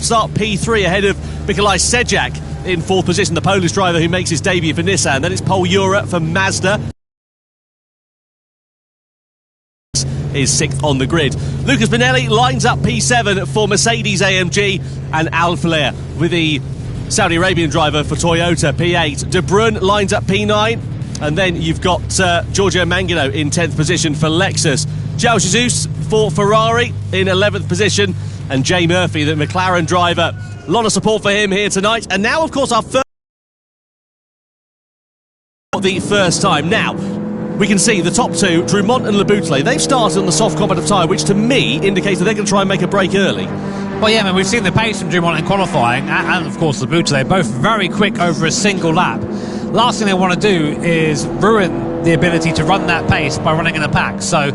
Start P3 ahead of Nikolai Sejak in fourth position, the Polish driver who makes his debut for Nissan. Then it's Pol Ura for Mazda. Is sixth on the grid. Lucas Bonelli lines up P7 for Mercedes AMG, and Al Faleh with the Saudi Arabian driver for Toyota P8. De Bruyne lines up P9, and then you've got Giorgio Mangino in 10th position for Lexus. João Jesus for Ferrari in 11th position, and Jay Murphy, the McLaren driver. A lot of support for him here tonight. And now, of course, our first time. Now, we can see the top two, Drumont and Laboutelet, they've started on the soft combative tyre, which to me indicates that they're going to try and make a break early. Well, yeah, I mean, we've seen the pace from Drumont in qualifying, and of course Laboutelet, both very quick over a single lap. Last thing they want to do is ruin the ability to run that pace by running in a pack. So,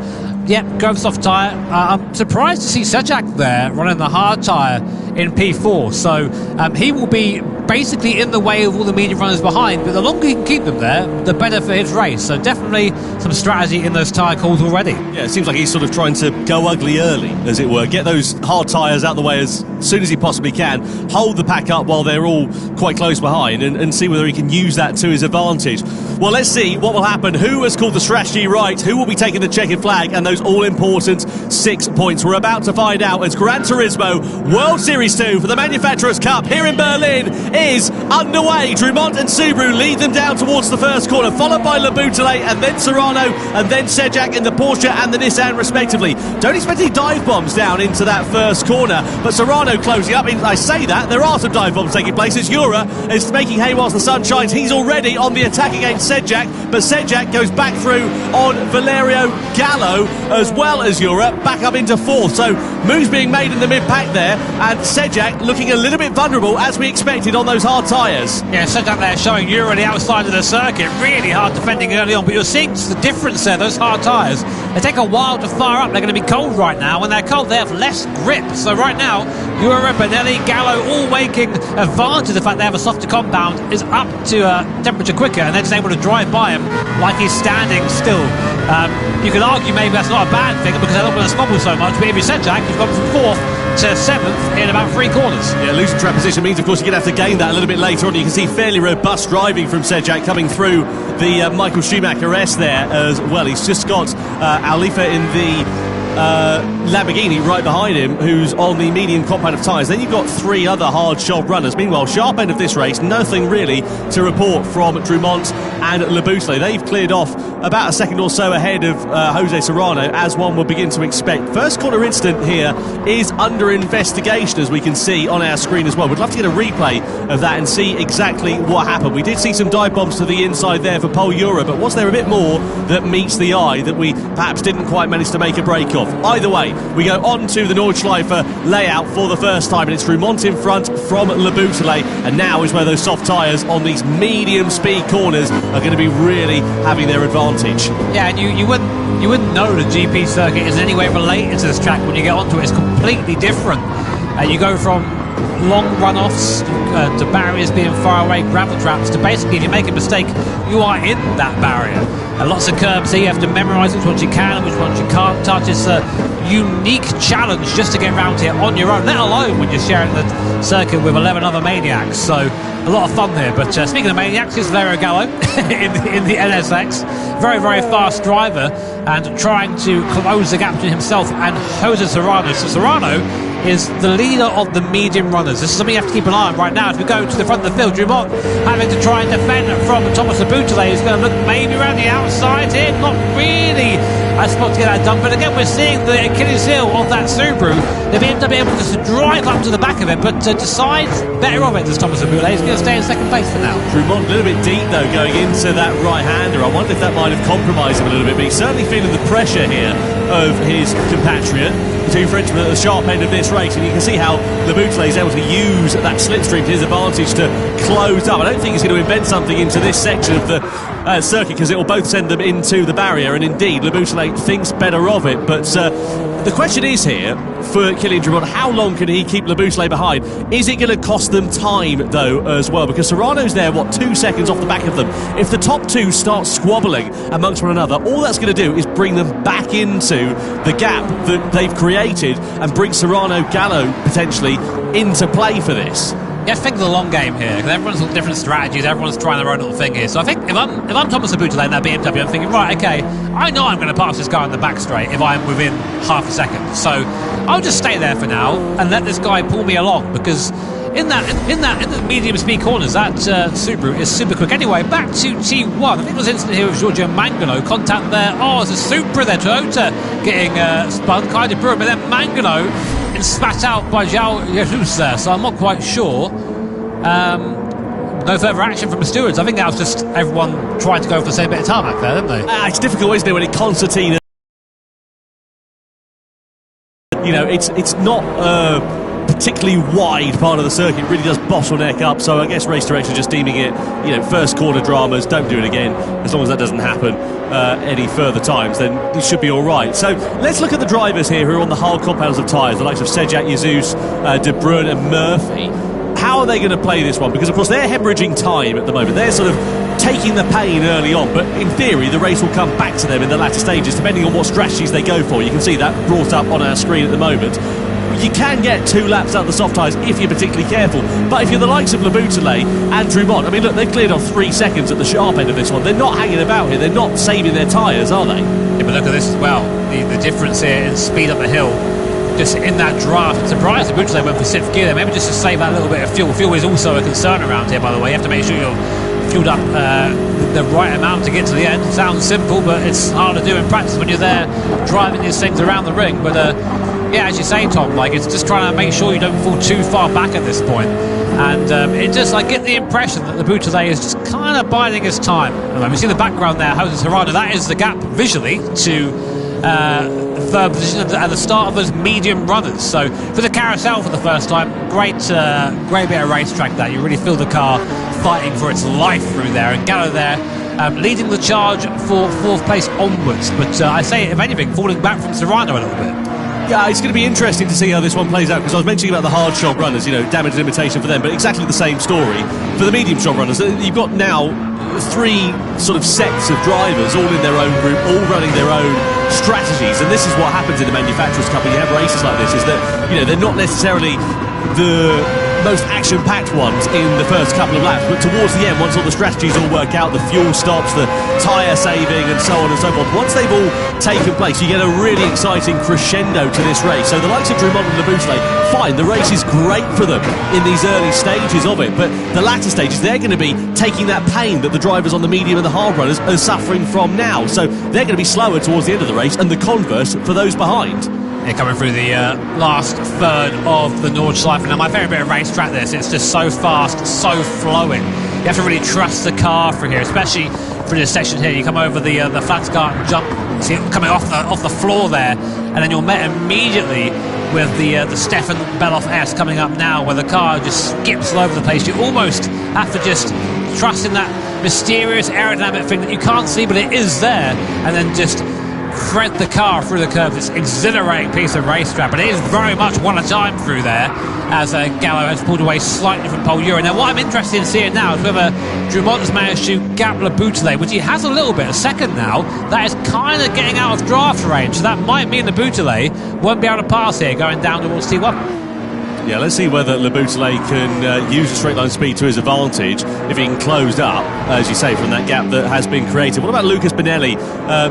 yeah, go soft tyre. I'm surprised to see Sejak there running the hard tyre in P4. So he will be basically in the way of all the medium runners behind, but the longer he can keep them there, the better for his race. So definitely some strategy in those tyre calls already. Yeah, it seems like he's sort of trying to go ugly early, as it were. Get those hard tyres out the way as soon as he possibly can. Hold the pack up while they're all quite close behind, and see whether he can use that to his advantage. Well, let's see what will happen. Who has called the strategy right? Who will be taking the checkered flag and those all-important 6 points? We're about to find out as Gran Turismo World Series 2 for the Manufacturers' Cup here in Berlin is underway. Drumont and Subaru lead them down towards the first corner, followed by Laboutelet and then Serrano and then Sejak in the Porsche and the Nissan respectively. Don't expect any dive bombs down into that first corner, but Serrano closing up. I say that, there are some dive bombs taking place as Ura is making hay whilst the sun shines. He's already on the attack against Sejak, but Sejak goes back through on Valerio Gallo as well as Ura, back up into fourth. So moves being made in the mid-pack there, and Sejak looking a little bit vulnerable as we expected on those hard tyres. Yeah, Sejak there showing Ura the outside of the circuit, really hard defending early on, but you're seeing just the difference there. Those hard tyres, they take a while to fire up. They're going to be cold right now. When they're cold, they have less grip. So right now, Ura, Bonelli, Gallo all making advantage of the fact they have a softer compound, is up to temperature quicker, and they're just able to drive by him like he's standing still. You could argue maybe that's not a bad thing because they're not going to smobble so much, but if you're Sejak, you've gone from fourth to seventh in about 3 corners. Yeah, losing track position means, of course, you're going to have to gain that a little bit later on. You can see fairly robust driving from Sejak coming through the Michael Schumacher S there as well. He's just got Alifa in the Lamborghini right behind him, who's on the medium compound of tyres. Then you've got 3 other hard shod runners. Meanwhile, sharp end of this race, nothing really to report from Drumont and Laboutelet. They've cleared off about a second or so ahead of Jose Serrano, as one would begin to expect. First corner incident here is under investigation, as we can see on our screen as well. We'd love to get a replay of that and see exactly what happened. We did see some dive bombs to the inside there for Pol Ura, but was there a bit more that meets the eye that we perhaps didn't quite manage to make a break of? Either way, we go on to the Nordschleife layout for the first time, and it's Drumont in front from Laboutelet, and now is where those soft tyres on these medium speed corners are going to be really having their advantage. Yeah, and you wouldn't know the GP circuit is in any way related to this track when you get onto it. It's completely different. You go from long run-offs to barriers being far away, gravel traps, to basically if you make a mistake, you are in that barrier. And lots of curbs here, you have to memorise which ones you can and which ones you can't touch. It's a unique challenge just to get around here on your own, let alone when you're sharing the circuit with 11 other maniacs. So a lot of fun here. But speaking of maniacs, here's Valerio Gallo in the NSX. Very, very fast driver and trying to close the gap between himself and Jose Serrano. So Serrano is the leader of the medium runners. This is something you have to keep an eye on right now. As we go to the front of the field, Drumont having to try and defend from Thomas Laboutelet, who's going to look maybe around the outside here. Not really a spot to get that done, but again we're seeing the Achilles heel of that Subaru. They've ended up able to drive up to the back of it, but decides better of it as Thomas Laboutelet. He's going to stay in second place for now. Drumont a little bit deep though going into that right-hander. I wonder if that might have compromised him a little bit, but he's certainly feeling the pressure here of his compatriot. The 2 Frenchmen at the sharp end of this race, and you can see how Laboutelet is able to use that slipstream to his advantage to close up. I don't think he's going to invent something into this section of the circuit, because it will both send them into the barrier, and indeed Leboutelet thinks better of it. But the question is here for Kylian Drumont, how long can he keep Leboutelet behind? Is it going to cost them time though as well, because Serrano's there 2 seconds off the back of them. If the top two start squabbling amongst one another, all that's going to do is bring them back into the gap that they've created and bring Serrano, Gallo potentially into play for this. Yeah, think of the long game here, because everyone's got different strategies, everyone's trying their own little thing here. So I think if I'm Thomas Leboutelet in that BMW, I'm thinking, right, okay, I know I'm going to pass this guy on the back straight if I'm within half a second. So I'll just stay there for now and let this guy pull me along, because in the medium speed corners, that Subaru is super quick. Anyway, back to T1. I think there was an incident here with Giorgio Mangano. Contact there. Oh, it's a Supra there. Toyota getting spun, kind of brilliant. But then Mangano is spat out by João Jesus there. So I'm not quite sure. No further action from the stewards. I think that was just everyone trying to go for the same bit of tarmac there, didn't they? It's difficult, isn't it, when it Concertina. You know, it's not particularly wide part of the circuit. It really does bottleneck up, so I guess race direction just deeming it, you know, first corner dramas, don't do it again. As long as that doesn't happen any further times, then it should be all right. So let's look at the drivers here who are on the hard compounds of tyres, the likes of Sejak, Jesus, De Bruyne and Murphy. How are they going to play this one? Because of course they're hemorrhaging time at the moment. They're sort of taking the pain early on, but in theory the race will come back to them in the latter stages, depending on what strategies they go for. You can see that brought up on our screen at the moment. You can get 2 laps out of the soft tyres if you're particularly careful, but if you're the likes of Leboutelet and Drumont, I mean, look, they've cleared off 3 seconds at the sharp end of this one. They're not hanging about here. They're not saving their tyres, are they? Yeah, but look at this as well. The difference here in speed up the hill, just in that draft. I'm surprised Leboutelet went for 6th gear there, maybe just to save that little bit of fuel. Fuel is also a concern around here, by the way. You have to make sure you're fueled up the right amount to get to the end. Sounds simple, but it's hard to do in practice when you're there driving these things around the ring. But yeah, as you say, Tom, like, it's just trying to make sure you don't fall too far back at this point. And it just, I get the impression that Leboutelet is just kind of biding his time. We see the background there, Jose Serrano, that is the gap visually to third position at the start of those medium runners. So for the carousel for the first time, great bit of racetrack there. You really feel the car fighting for its life through there. And Gallo there leading the charge for 4th place onwards. But I say, if anything, falling back from Serrano a little bit. Yeah, it's going to be interesting to see how this one plays out, because I was mentioning about the hard shot runners, you know, damage limitation for them, but exactly the same story for the medium shot runners. You've got now 3 sort of sets of drivers all in their own group, all running their own strategies, and this is what happens in the Manufacturers' Cup when you have races like this, is that, you know, they're not necessarily the most action-packed ones in the first couple of laps, but towards the end, once all the strategies all work out, the fuel stops, the tyre saving and so on and so forth, once they've all taken place, you get a really exciting crescendo to this race. So the likes of Drumont and Leboutelet, fine, the race is great for them in these early stages of it, but the latter stages, they're going to be taking that pain that the drivers on the medium and the hard runners are suffering from now, so they're going to be slower towards the end of the race, and the converse for those behind. Yeah, coming through the last third of the Nordschleife. Now, my favourite bit of racetrack this, it's just so fast, so flowing. You have to really trust the car through here, especially through this section here. You come over the Flatsgarten jump, see it coming off the floor there, and then you're met immediately with the Stefan Beloff S coming up now, where the car just skips all over the place. You almost have to just trust in that mysterious aerodynamic thing that you can't see, but it is there, and then just thread the car through the curves. It's an exhilarating piece of racetrack, but it is very much one at a time through there, as Gallo has pulled away slightly from Paul Euro. Now, what I'm interested in seeing now is whether Drumont has managed to gap Leboutelet, which he has a little bit, a second now. That is kind of getting out of draft range, so that might mean Leboutelet won't be able to pass here going down towards T1. Yeah, let's see whether Leboutelet can use the straight line speed to his advantage if he can close up, as you say, from that gap that has been created. What about Lucas Benelli,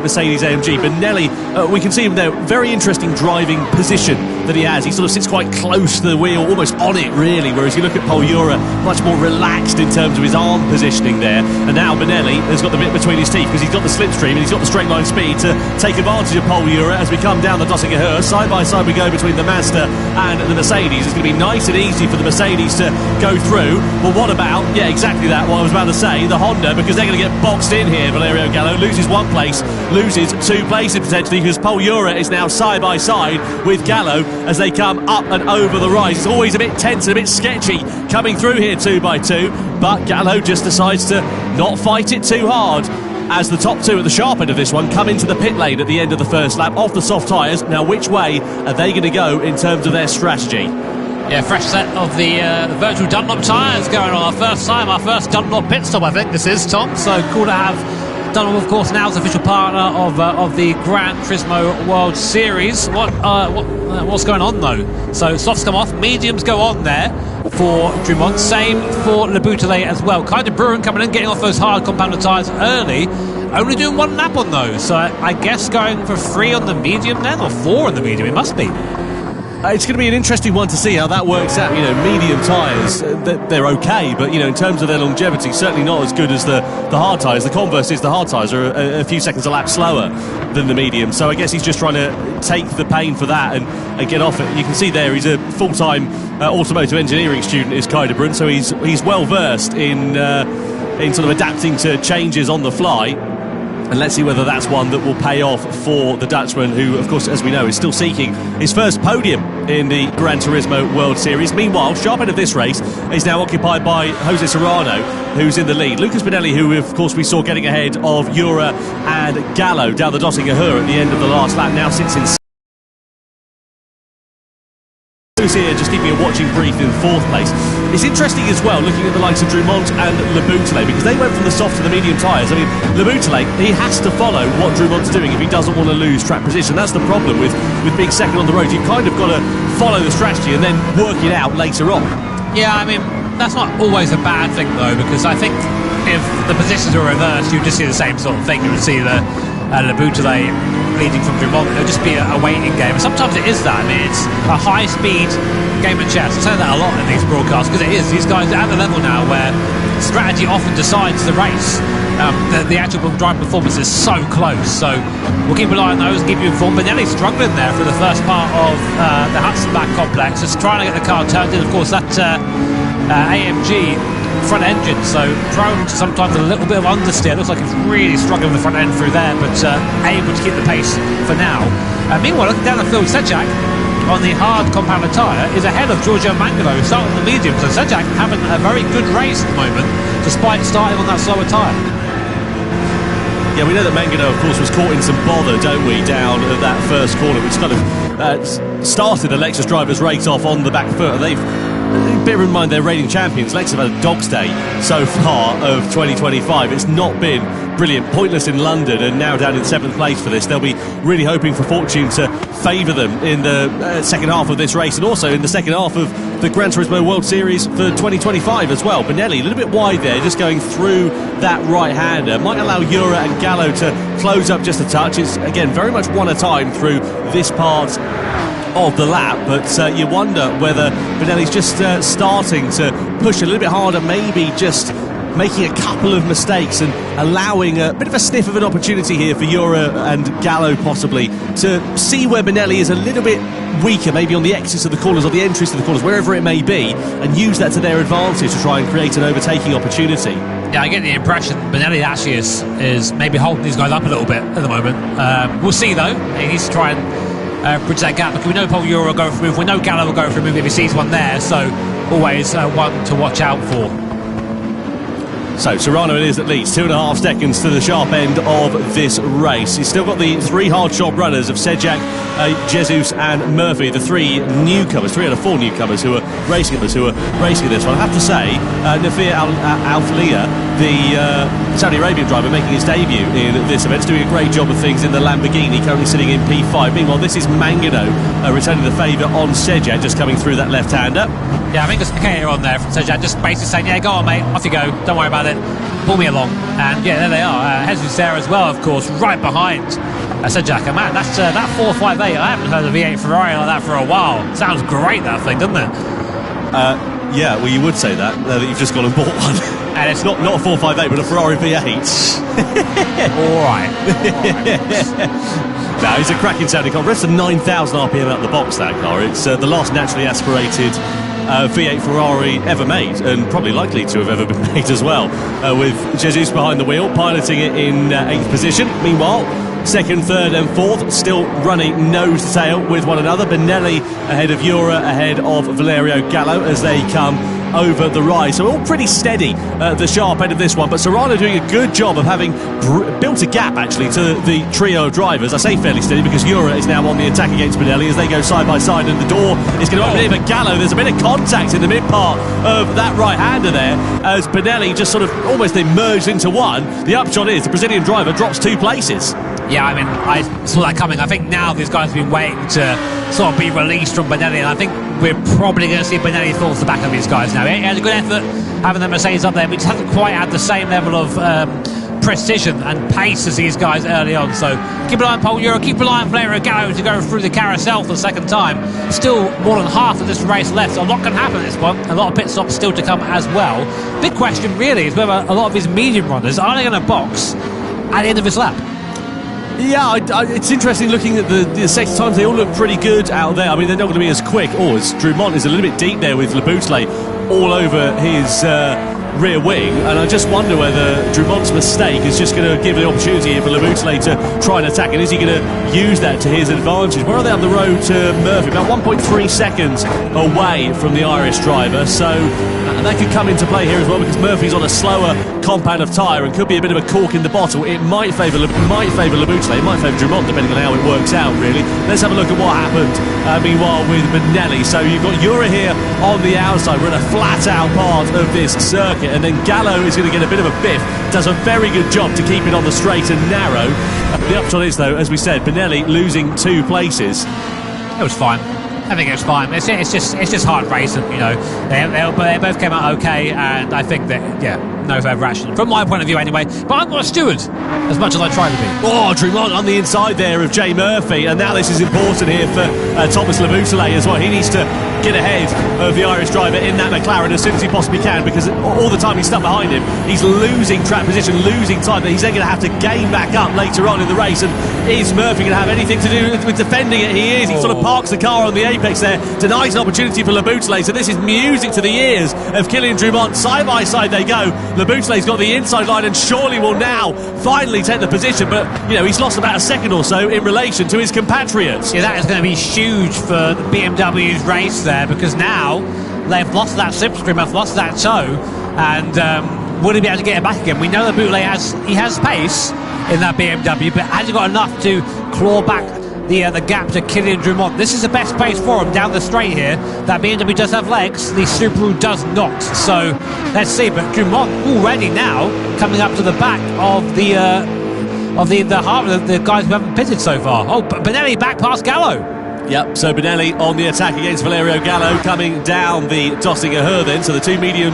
Mercedes AMG? Benelli, we can see him there, very interesting driving position that he has. He sort of sits quite close to the wheel, almost on it really, whereas you look at Paul Euro, much more relaxed in terms of his arm positioning there. And now Benelli has got the bit between his teeth because he's got the slipstream and he's got the straight line speed to take advantage of Paul Euro as we come down the Döttinger Höhe. Side by side we go between the Mazda and the Mercedes. It's going to be nice and easy for the Mercedes to go through. Well, what about, yeah, exactly that, what I was about to say, the Honda, because they're going to get boxed in here. Valerio Gallo loses 1 place, loses 2 places potentially, because Paul Euro is now side by side with Gallo as they come up and over the rise. It's always a bit tense and a bit sketchy coming through here 2x2, but Gallo just decides to not fight it too hard as the top two at the sharp end of this one come into the pit lane at the end of the first lap off the soft tyres. Now, which way are they going to go in terms of their strategy? Yeah, fresh set of the virtual Dunlop tyres going on. Our first Dunlop pit stop, I think this is, Tom. So cool to have Dunlop, of course, now as official partner of the Gran Turismo World Series. What's going on though? So softs come off, mediums go on there for Drummond. Same for Le Boutelet as well. Kind of Bruin coming in, getting off those hard compounder tyres early. Only doing 1 lap on those. So I guess going for 3 on the medium then, or 4 on the medium. It must be. It's going to be an interesting one to see how that works out. You know, medium tyres, they're okay, but, you know, in terms of their longevity, certainly not as good as the hard tyres. The converse is the hard tyres are a few seconds a lap slower than the medium. So I guess he's just trying to take the pain for that and get off it. You can see there he's a full-time automotive engineering student, is Kai de Bruin, so he's well versed in sort of adapting to changes on the fly. And let's see whether that's one that will pay off for the Dutchman, who, of course, as we know, is still seeking his first podium in the Gran Turismo World Series. Meanwhile, sharp end of this race is now occupied by Jose Serrano, who's in the lead. Lucas Benelli, who, of course, we saw getting ahead of Jura and Gallo down the Dottinger at the end of the last lap, now sits in here, just keeping a watching brief in 4th place. It's interesting as well looking at the likes of Drummond and Le Boutelet, because they went from the soft to the medium tyres. I mean, Le Boutelet, he has to follow what Drummond's doing if he doesn't want to lose track position. That's the problem with being second on the road. You've kind of got to follow the strategy and then work it out later on. Yeah, I mean, that's not always a bad thing though, because I think if the positions were reversed, you'd just see the same sort of thing. You would see the Le Boutelet leading from Drummond. It'll just be a waiting game. And sometimes it is that. I mean, it's a high-speed game of chess. I say that a lot in these broadcasts because it is. These guys are at the level now where strategy often decides the race. The actual drive performance is so close. So we'll keep an eye on those and keep you informed. Benelli's struggling there for the first part of the Hudson-Back complex, just trying to get the car turned in. Of course, that AMG front engine, so prone to sometimes a little bit of understeer. Looks like it's really struggling with the front end through there, but able to keep the pace for now. Meanwhile, looking down the field, Sejak on the hard compounder tyre is ahead of Giorgio Mangano, who started on the medium. So Sejak having a very good race at the moment, despite starting on that slower tyre. Yeah, we know that Mangano, of course, was caught in some bother, don't we, down at that first corner, which kind of started a Lexus driver's race off on the back foot. And they've, bear in mind, they're reigning champions. Lexus have had a dog's day so far of 2025. It's not been brilliant. Pointless in London and now down in 7th place for this. They'll be really hoping for fortune to favour them in the second half of this race, and also in the second half of the Gran Turismo World Series for 2025 as well. Benelli a little bit wide there, just going through that right-hander. Might allow Jura and Gallo to close up just a touch. It's, again, very much one at a time through this part of the lap, but you wonder whether Benelli's just starting to push a little bit harder, maybe just making a couple of mistakes and allowing a bit of a sniff of an opportunity here for Jura and Gallo possibly to see where Benelli is a little bit weaker, maybe on the exits of the corners or the entries to the corners, wherever it may be, and use that to their advantage to try and create an overtaking opportunity. Yeah, I get the impression Benelli actually is maybe holding these guys up a little bit at the moment. We'll see though. He needs to try and bridge that gap, because we know Paul Jura will go for a move, we know Gallo will go for a move if he sees one there, so always one to watch out for. So Serrano it is that leads, 2.5 seconds to the sharp end of this race. He's still got the 3 hard shot runners of Sejak, Jesus and Murphy, the 3 newcomers, 3 out of 4 newcomers who are racing this one. I have to say, Nafir Al-Flia, the Saudi Arabian driver making his debut in this event, is doing a great job of things in the Lamborghini, currently sitting in P5. Meanwhile, this is Mangano returning the favour on Sejak, just coming through that left-hander. Yeah, I think there's a on there from Sejak, just basically saying, yeah, go on mate, off you go, don't worry about it, pull me along. And yeah, there they are. Jesus there as well, of course, right behind Sejak. And man, that's that 458. I haven't heard a V8 Ferrari like that for a while. Sounds great, that thing, doesn't it? Yeah, well, you would say that you've just gone and bought one. And it's not a 458, but a Ferrari V8. All right. No, it's a cracking sounding car. Rest of 9,000 RPM out of the box, that car. It's the last naturally aspirated V8 Ferrari ever made, and probably likely to have ever been made as well, with Jesus behind the wheel, piloting it in 8th position. Meanwhile, second, third and fourth, still running nose to tail with one another. Benelli ahead of Jura, ahead of Valerio Gallo as they come over the rise. So all pretty steady at the sharp end of this one, but Serrano doing a good job of having built a gap actually to the trio of drivers. I say fairly steady because Jura is now on the attack against Benelli as they go side by side, and the door is going to open here, but Gallo, there's a bit of contact in the mid part of that right-hander there as Benelli just sort of almost emerged into one. The upshot is the Brazilian driver drops 2 places. Yeah, I mean, I saw that coming. I think now these guys have been waiting to sort of be released from Benelli, and I think we're probably going to see Benelli fall to the back of these guys now. He had a good effort having the Mercedes up there, but he just hasn't quite had the same level of precision and pace as these guys early on. So keep an eye on Paul Euro, keep an eye on Valerio Gallo to go through the carousel for the second time. Still more than half of this race left, so a lot can happen at this point. A lot of pit stops still to come as well. Big question really is whether a lot of these medium runners are they going to box at the end of this lap. Yeah, it's interesting looking at the sector times. They all look pretty good out there. I mean, they're not going to be as quick. As Drumont is a little bit deep there with Laboutelet all over his rear wing, and I just wonder whether Drumont's mistake is just going to give the opportunity for Laboutelet to try and attack, and is he going to use that to his advantage? Where are they on the road to Murphy? About 1.3 seconds away from the Irish driver, so that could come into play here as well because Murphy's on a slower compound of tyre and could be a bit of a cork in the bottle. It might favour Laboutelet, it might favour Drumont depending on how it works out really. Let's have a look at what happened meanwhile with Benelli. So you've got Jura here on the outside. We're in a flat out part of this circuit, and then Gallo is going to get a bit of a biff. Does a very good job to keep it on the straight and narrow. The upshot is though, as we said, Benelli losing 2 places. It was fine. I think it was fine. It's just hard racing, you know. They both came out okay, and I think that, yeah, no further action from my point of view anyway. But I'm not a steward as much as I try to be. Drumont on the inside there of Jay Murphy, and now this is important here for Thomas Laboutelet as well. He needs to get ahead of the Irish driver in that McLaren as soon as he possibly can, because all the time he's stuck behind him, he's losing track position, losing time that he's then going to have to gain back up later on in the race. And is Murphy going to have anything to do with defending it? He is. He sort of parks the car on the apex there, denies an opportunity for Laboutelet. So this is music to the ears of Kylian Drumont. Side by side they go. Laboutelet's got the inside line and surely will now finally take the position, but you know, he's lost about a second or so in relation to his compatriots. Yeah, that is going to be huge for the BMW's race there, because now they've lost that slipstream, they've lost that toe, and will he be able to get it back again? We know that Laboutelet has pace in that BMW, but has he got enough to claw back the gap to Kylian Drumont? This is the best pace for him down the straight here. That BMW does have legs, the Subaru does not. So let's see. But Drumont already now coming up to the back of the guys who haven't pitted so far. Oh, but Benelli back past Gallo. Yep, so Benelli on the attack against Valerio Gallo coming down the Dossinger Her then. So the 2 medium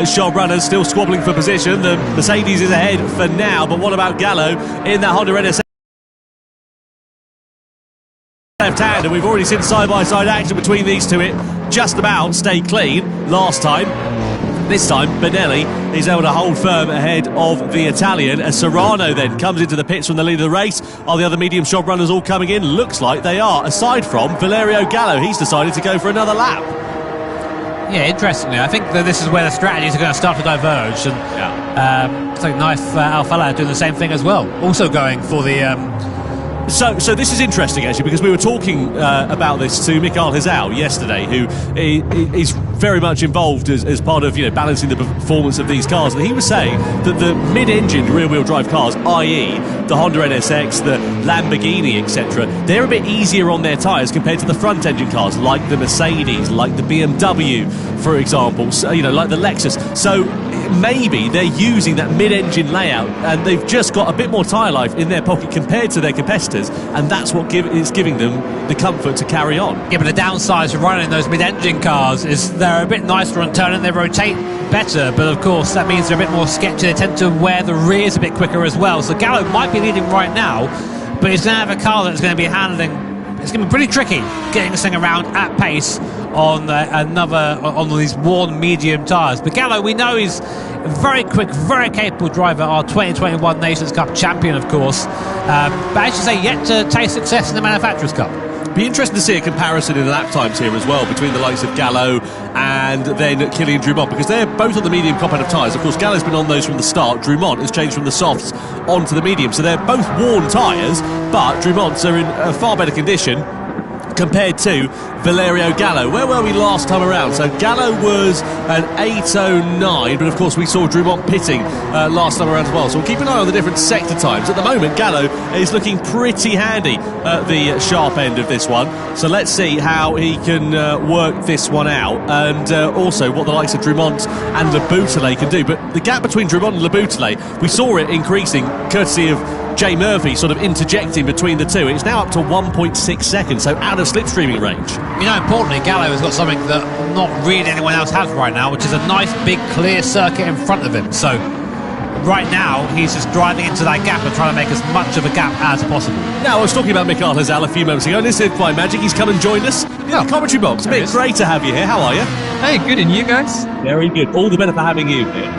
shod runners still squabbling for position. The Mercedes is ahead for now, but what about Gallo in that Honda NSX? Left hand, and we've already seen side-by-side action between these two. It just about stayed clean last time. This time Benelli is able to hold firm ahead of the Italian as Serrano then comes into the pits from the lead of the race. Are the other medium shod runners all coming in? Looks like they are, aside from Valerio Gallo. He's decided to go for another lap. Yeah, interestingly, I think that this is where the strategies are going to start to diverge, and it's like Knife Alfala doing the same thing as well, also going for the So this is interesting actually, because we were talking about this to Mikael Hizal yesterday, who is very much involved as part of balancing the performance of these cars, and he was saying that the mid-engined rear-wheel drive cars, i.e. the Honda NSX, the Lamborghini, etc., they're a bit easier on their tyres compared to the front-engine cars like the Mercedes, like the BMW, for example, so, like the Lexus. So maybe they're using that mid-engine layout and they've just got a bit more tyre life in their pocket compared to their competitors, and that's what is giving them the comfort to carry on. Yeah, but the downside to running those mid-engine cars is they're a bit nicer on turn and they rotate better, but of course that means they're a bit more sketchy. They tend to wear the rears a bit quicker as well. So Gallo might be leading right now, but he's going to have a car that's going to be handling. It's going to be pretty tricky getting this thing around at pace on on these worn medium tyres. But Gallo, we know he's a very quick, very capable driver, our 2021 Nations Cup champion, of course. But as you say, yet to taste success in the Manufacturers' Cup. be interesting to see a comparison in lap times here as well between the likes of Gallo and then Kylian Drumont, because they're both on the medium competitive tyres. Of course, Gallo's been on those from the start. Drumont has changed from the softs onto the medium, so they're both worn tyres, but Drumont's are in a far better condition compared to Valerio Gallo. Where were we last time around? So Gallo was an 8:09, but of course we saw Drumont pitting last time around as well. So we'll keep an eye on the different sector times. At the moment, Gallo is looking pretty handy at the sharp end of this one. So let's see how he can work this one out, and also what the likes of Drumont and Le Boutelet can do. But the gap between Drumont and Le Boutelet, we saw it increasing courtesy of Jay Murphy sort of interjecting between the two. It's now up to 1.6 seconds, so out of slipstreaming range. You know, importantly, Gallo has got something that not really anyone else has right now, which is a nice big clear circuit in front of him. So right now he's just driving into that gap and trying to make as much of a gap as possible. Now, I was talking about Mikael Hazal a few moments ago, and this is by magic he's come and joined us in the commentary box. Mick, great to have you here. How are you? Hey, good, and you guys? Very good. All the better for having you here.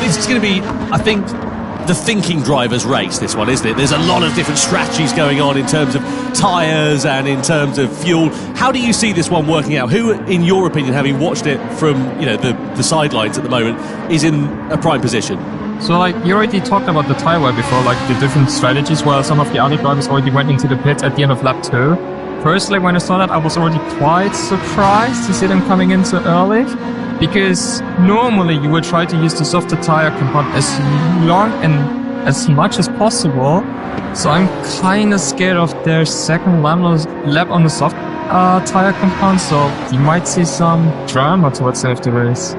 This is going to be, I think, the thinking driver's race, this one, isn't it? There's a lot of different strategies going on in terms of tyres and in terms of fuel. How do you see this one working out? Who, in your opinion, having watched it from the sidelines at the moment, is in a prime position? So, like, you already talked about the tyre wear before, like the different strategies where some of the other drivers already went into the pit at the end of lap 2. Personally, when I saw that, I was already quite surprised to see them coming in so early, because normally you would try to use the softer tyre compound as long and as much as possible. So I'm kind of scared of their second lap on the soft tyre compound, so you might see some drama towards the end of the race.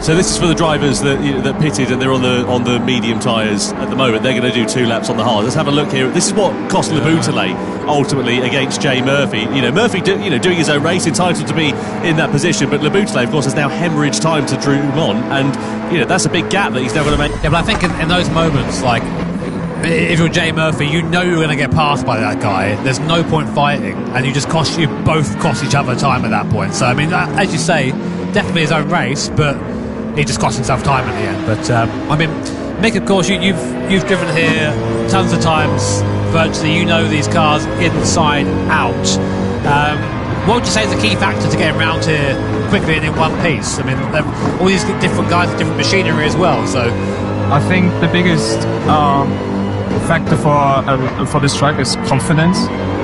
So this is for the drivers that pitted and they're on the medium tyres at the moment. They're going to do 2 laps on the hard. Let's have a look here. This is what cost Le Boutelet ultimately against Jay Murphy. Murphy doing his own race, entitled to be in that position, but Le Boutelet, of course, has now hemorrhaged time to Drumont, and that's a big gap that he's now going to make. Yeah, but I think in those moments, like, if you're Jay Murphy, you know you're going to get passed by that guy. There's no point fighting, and you both cost each other time at that point. So I mean, as you say, definitely his own race, but he just cost himself time in the end. But I mean, Mick, of course, you've driven here tons of times. Virtually, you know these cars inside out. What would you say is the key factor to getting around here quickly and in one piece? I mean, all these different guys with different machinery as well. So I think the biggest factor for this track is confidence.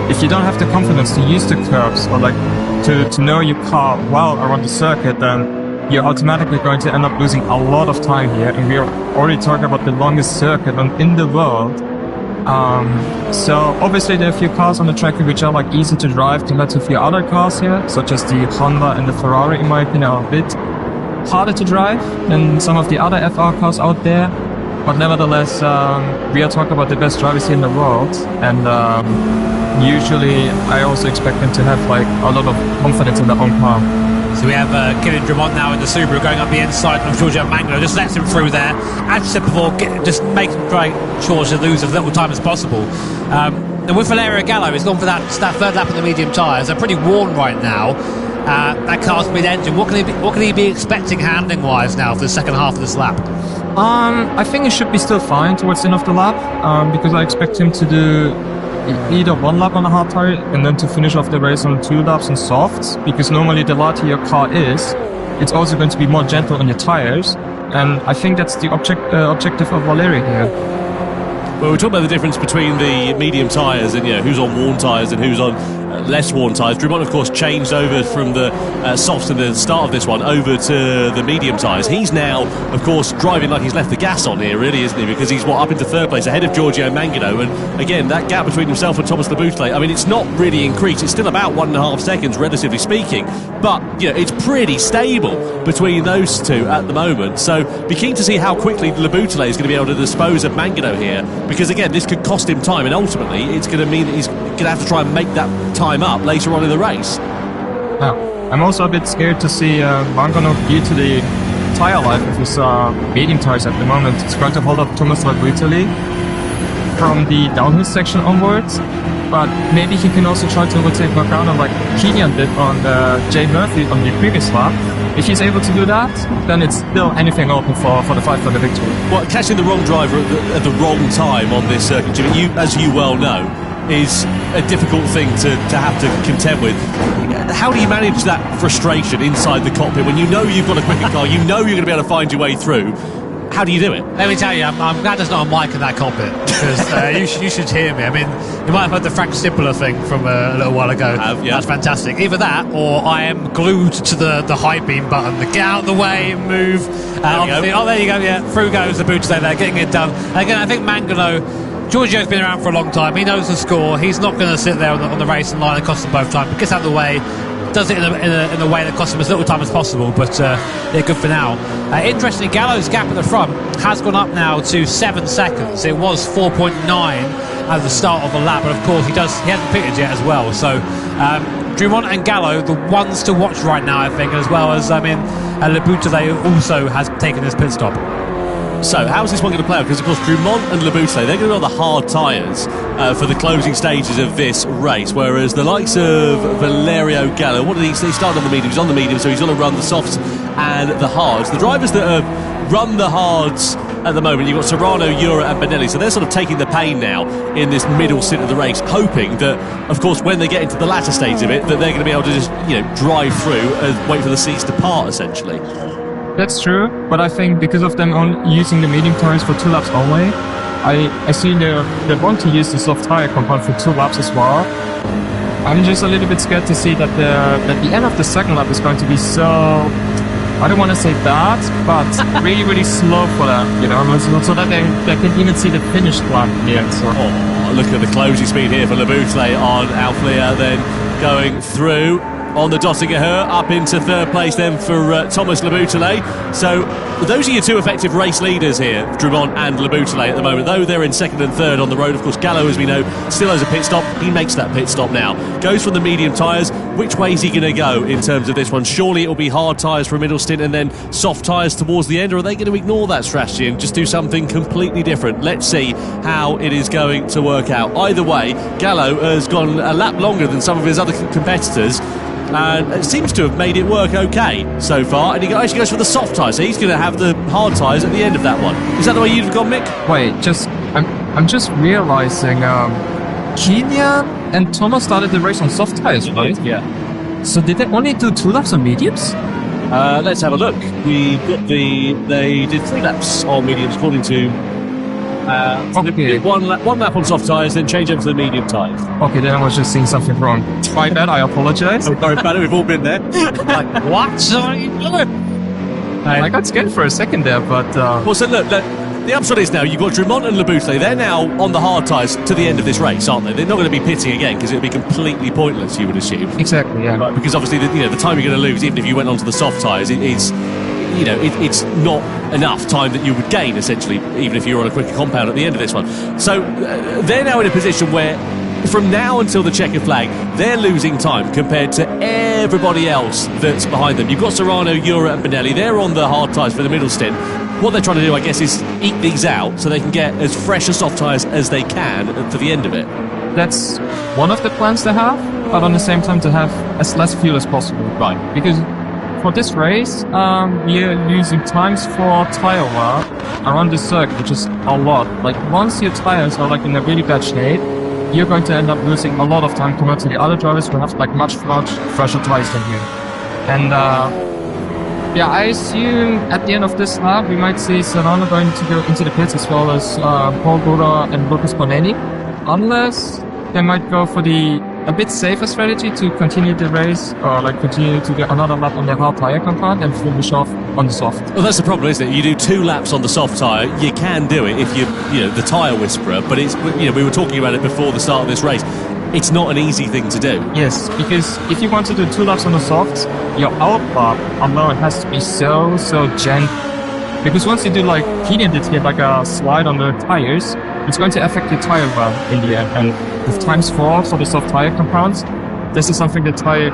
If you don't have the confidence to use the curves or like to know your car well around the circuit, then you're automatically going to end up losing a lot of time here. And we are already talking about the longest circuit in the world. So obviously there are a few cars on the track which are like easy to drive compared to a few other cars here, such as the Honda and the Ferrari, in my opinion, are a bit harder to drive than some of the other FR cars out there. But nevertheless, we are talking about the best drivers here in the world, and usually I also expect them to have like a lot of confidence in their own car. So we have Kylian Drumont now in the Subaru going up the inside of Giorgio Mangano, just lets him through there. As you said before, just making sure to lose as little time as possible. And with Valerio Gallo, he's gone for that third lap of the medium tyres. They're pretty worn right now. That car's mid-engine. What can he be expecting handling-wise now for the second half of this lap? I think it should be still fine towards the end of the lap, because I expect him to do either 1 lap on a hard tyre and then to finish off the race on 2 laps on softs, because normally the lighter your car is, it's also going to be more gentle on your tyres, and I think that's the objective of Valerio here. Well, we're talking about the difference between the medium tyres and who's on worn tyres and who's on less worn tyres. Drumont, of course, changed over from the softs at the start of this one over to the medium tyres. He's now, of course, driving like he's left the gas on here, really, isn't he? Because he's up into third place, ahead of Giorgio Mangano. And again, that gap between himself and Thomas Le Boutelet, I mean, it's not really increased. It's still about 1.5 seconds, relatively speaking. But, it's pretty stable between those two at the moment. So be keen to see how quickly Le Boutelet is going to be able to dispose of Mangano here. Because, again, this could cost him time. And ultimately, it's going to mean that he's going to have to try and make that time up later on in the race. I'm also a bit scared to see Mangano, due to the tyre life of his medium tyres at the moment. It's going to hold up Thomas Le Boutelet from the downhill section onwards, but maybe he can also try to overtake Mangano like Kylian did on Jay Murphy on the previous lap. If he's able to do that, then it's still anything open for the fight for the victory. Well, catching the wrong driver at the wrong time on this circuit, Jimmy, as you well know, is a difficult thing to have to contend with. How do you manage that frustration inside the cockpit when you know you've got a quicker car, you know you're going to be able to find your way through? How do you do it? Let me tell you, I'm glad there's not a mic in that cockpit, because you should hear me. I mean, you might have heard the Frank Stippler thing from a little while ago. Yeah. That's fantastic. Either that, or I am glued to the high beam button. The get out of the way, move. There you go. Yeah, through goes the boot there, getting it done. And again, I think Mangano, Giorgio's been around for a long time. He knows the score. He's not going to sit there on the racing line and cost them both time. But gets out of the way, does it in a way that costs him as little time as possible. But they're good for now. Interestingly, Gallo's gap at the front has gone up now to 7 seconds. It was 4.9 at the start of the lap, but of course he hasn't pitted yet as well. So Drummond and Gallo, the ones to watch right now, I think, as well as Leboutillet also has taken his pit stop. So, how's this one going to play out? Because, of course, Drummond and Leboutillet, they're going to be on the hard tyres for the closing stages of this race, whereas the likes of Valerio Gallo, what did he start on the medium? He's on the medium, so he's going to run the softs and the hards. The drivers that have run the hards at the moment, you've got Serrano, Ura and Benelli, so they're sort of taking the pain now in this middle stint of the race, hoping that, of course, when they get into the latter stage of it, that they're going to be able to just, drive through and wait for the seats to part, essentially. That's true, but I think because of them only using the medium tires for 2 laps only, I see they want to use the soft tire compound for 2 laps as well. I'm just a little bit scared to see that the end of the second lap is going to be so, I don't want to say bad, but really, really slow for them, so that they can even see the finish line here. So. Oh, look at the closing speed here for Leboutillet on Alflia, then going through on the Dottinger up into 3rd place then for Thomas Leboutillet. So those are your 2 effective race leaders here, Drummond and Leboutillet at the moment, though they're in 2nd and 3rd on the road. Of course, Gallo, as we know, still has a pit stop. He makes that pit stop now, goes from the medium tyres. Which way is he going to go in terms of this one? Surely it will be hard tyres for a middle stint and then soft tyres towards the end, or are they going to ignore that strategy and just do something completely different? Let's see how it is going to work out. Either way, Gallo has gone a lap longer than some of his other competitors, and it seems to have made it work okay so far, and he actually goes for the soft tyres, so he's going to have the hard tyres at the end of that one. Is that the way you'd have gone, Mick? Wait, I'm just realising, Kilian and Thomas started the race on soft tyres, right? Yeah. So did they only do 2 laps on mediums? Let's have a look. They did 3 laps on mediums, according to Okay. one lap on soft tyres, then change over to the medium tyres. Okay, then I was just seeing something wrong. My bad, I apologise. Sorry about it, we've all been there. Like, what are you doing? I got scared for a second there, but... Well, so look, the upshot is now you've got Drummond and Leboutillet. They're now on the hard tyres to the end of this race, aren't they? They're not going to be pitting again because it would be completely pointless, you would assume. Exactly, yeah. Right, because obviously, the time you're going to lose, even if you went onto the soft tyres, it's not enough time that you would gain, essentially, even if you're on a quicker compound at the end of this one. So they're now in a position where, from now until the checkered flag, they're losing time compared to everybody else that's behind them. You've got Serrano, Ura and Benelli. They're on the hard tyres for the middle stint. What they're trying to do, I guess, is eke these out so they can get as fresh a soft tyres as they can to the end of it. That's one of the plans they have, but on the same time to have as less fuel as possible. Right. Because for this race, we're losing times for tire wear around the circuit, which is a lot. Like, once your tires are in a really bad shape, you're going to end up losing a lot of time compared to the other drivers who have much fresher tires than you. And I assume at the end of this lap we might see Serrano going to go into the pits, as well as Paul Gura and Lucas Bonelli, unless they might go for a bit safer strategy to continue the race, or continue to get another lap on the hard tire compound and finish off on the soft. Well, that's the problem, isn't it? You do 2 laps on the soft tyre, you can do it if you're the tyre whisperer, but it's, we were talking about it before the start of this race. It's not an easy thing to do. Yes, because if you want to do 2 laps on the softs, your outlap alone has to be so gentle. Because once you do Kilian did here, a slide on the tires, it's going to affect the tire wear in the end. And with times 4 for the soft tire compounds, this is something that tire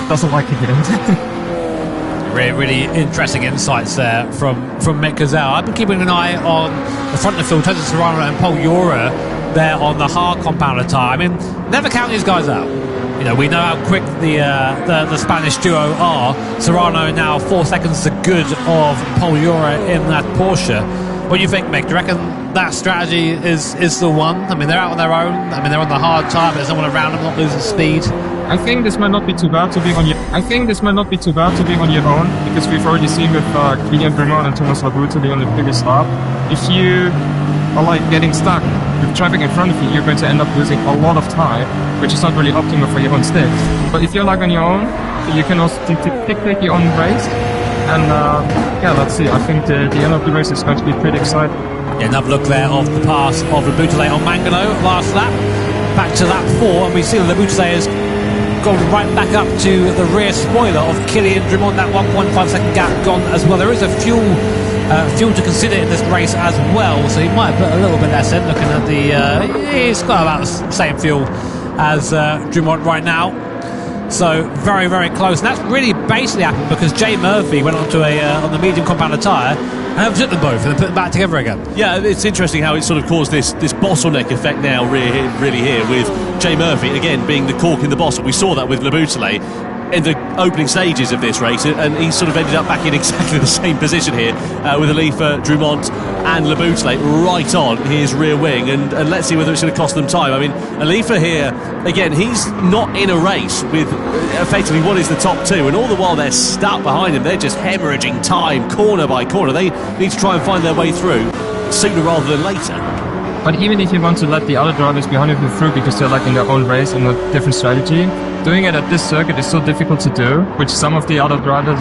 doesn't like it. Really, really interesting insights there from Mick Gazelle. I've been keeping an eye on the front of the field, Tony Serrano and Paul Ura there on the hard compound tire. I mean, never count these guys out. We know how quick the Spanish duo are. Serrano now 4 seconds the good of Paul Ura in that Porsche. What do you think, Mick? Do you reckon that strategy is the one? I mean, they're out on their own. I mean, they're on the hard tyre, but there's no one around them, not losing speed. I think this might not be too bad to be on your. I think this might not be too bad to be on your own, because we've already seen with Gran Turismo and Thomas Labouterie on the biggest lap. If you are like getting stuck with traffic in front of you, you're going to end up losing a lot of time, which is not really optimal for your own sticks. But if you're like on your own, you can also take your own race. And yeah, let's see. I think the end of the race is going to be pretty exciting. Yeah, another look there of the pass of Labouterie on Mangano last lap. Back to lap 4, and we see Labouterie has gone right back up to the rear spoiler of Kylian Drimont. That 1.5 second gap gone as well. There is a fuel to consider in this race as well, so he might put a little bit less in. Looking at the, he's got about the same fuel as Drimont right now. So very, very close. And that's really basically happened because Jay Murphy went onto on the medium compounder tyre and overtook them both and then put them back together again. Yeah, it's interesting how it sort of caused this bottleneck effect now really here with Jay Murphy, again, being the cork in the bottle. We saw that with Labouterie in the opening stages of this race, and he sort of ended up back in exactly the same position here with Alifa, Drimont and Labouterie right on his rear wing, and let's see whether it's going to cost them time. I mean, Alifa here, again, he's not in a race with effectively what is the top two, and all the while they're stuck behind him. They're just hemorrhaging time corner by corner. They need to try and find their way through sooner rather than later. But even if you want to let the other drivers behind you through because they're like in their own race and a different strategy, doing it at this circuit is so difficult to do, which some of the other drivers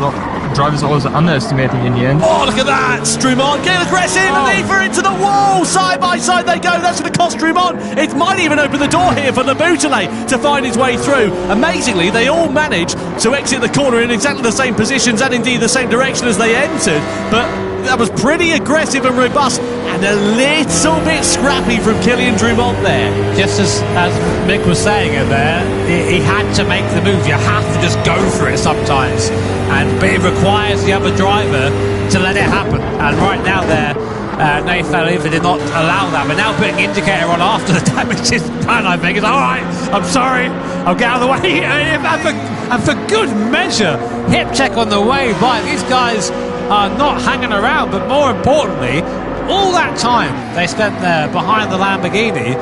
are also underestimating in the end. Oh, look at that! Drimont getting aggressive, and Alifa into the wall! Side by side they go, that's going to cost Drimont. It might even open the door here for Labouterie to find his way through. Amazingly, they all manage to exit the corner in exactly the same positions and indeed the same direction as they entered, but that was pretty aggressive and robust, and a little bit scrappy from Kylian Drimont there. Just as Mick was saying it there, he had to make the move. You have to just go for it sometimes, but it requires the other driver to let it happen. And right now there, Nathan Alifa did not allow that, but now putting indicator on after the damage is done, I think. It's all right, I'm sorry, I'll get out of the way. And for good measure, hip check on the way by. These guys are not hanging around, but more importantly, all that time they spent there behind the Lamborghini